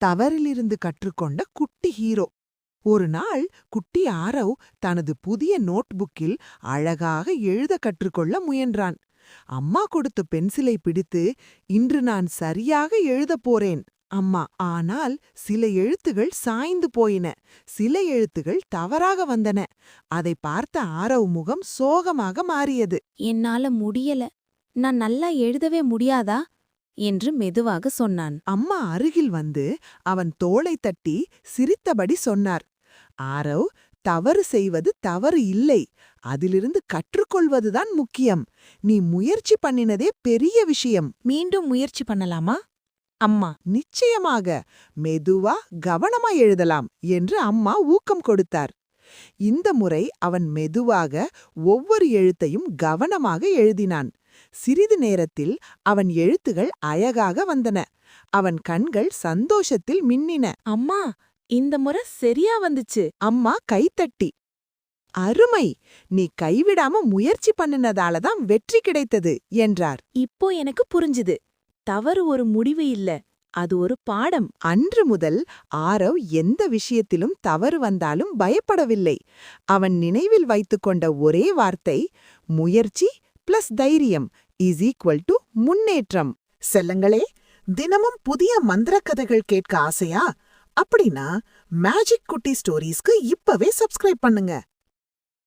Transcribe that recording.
தவறிலிருந்து கற்றுக்கொண்ட குட்டி ஹீரோ. ஒரு நாள் குட்டி ஆரவ் தனது புதிய நோட்புக்கில் அழகாக எழுத கற்றுக்கொள்ள முயன்றான். அம்மா கொடுத்த பென்சிலை பிடித்து, இன்று நான் சரியாக எழுதப் போறேன் அம்மா. ஆனால் சில எழுத்துகள் சாய்ந்து போயின, சில எழுத்துகள் தவறாக வந்தன. அதை பார்த்த ஆரவ் முகம் சோகமாக மாறியது. என்னால முடியல, நான் நல்லா எழுதவே முடியாதா என்று மெதுவாக சொன்னான். அம்மா அருகில் வந்து அவன் தோளை தட்டி சிரித்தபடி சொன்னார், ஆரவ், தவறு செய்வது தவறு இல்லை, அதிலிருந்து கற்றுக்கொள்வதுதான் முக்கியம். நீ முயற்சி பண்ணினதே பெரிய விஷயம். மீண்டும் முயற்சி பண்ணலாமா அம்மா? நிச்சயமாக, மெதுவா கவனமா எழுதலாம் என்று அம்மா ஊக்கம் கொடுத்தார். இந்த முறை அவன் மெதுவாக ஒவ்வொரு எழுத்தையும் கவனமாக எழுதினான். சிறிது நேரத்தில் அவன் எழுத்துகள் அழகாக வந்தன. அவன் கண்கள் சந்தோஷத்தில் மின்னின. அம்மா, இந்த முறை சரியா வந்துச்சு. அம்மா கைத்தட்டி, அருமை, நீ கைவிடாம முயற்சி பண்ணினதாலதான் வெற்றி கிடைத்தது என்றார். இப்போ எனக்கு புரிஞ்சுது, தவறு ஒரு முடிவு இல்ல, அது ஒரு பாடம். அன்று முதல் ஆரவ் எந்த விஷயத்திலும் தவறு வந்தாலும் பயப்படவில்லை. அவன் நினைவில் வைத்துக்கொண்ட ஒரே வார்த்தை, முயற்சி பிளஸ் தைரியம் இஸ் ஈக்வல் டு முன்னேற்றம். செல்லங்களே, தினமும் புதிய மந்திர கதைகள் கேட்க ஆசையா? அப்படின்னா மேஜிக் குட்டி ஸ்டோரீஸ்க்கு இப்பவே சப்ஸ்கிரைப் பண்ணுங்க.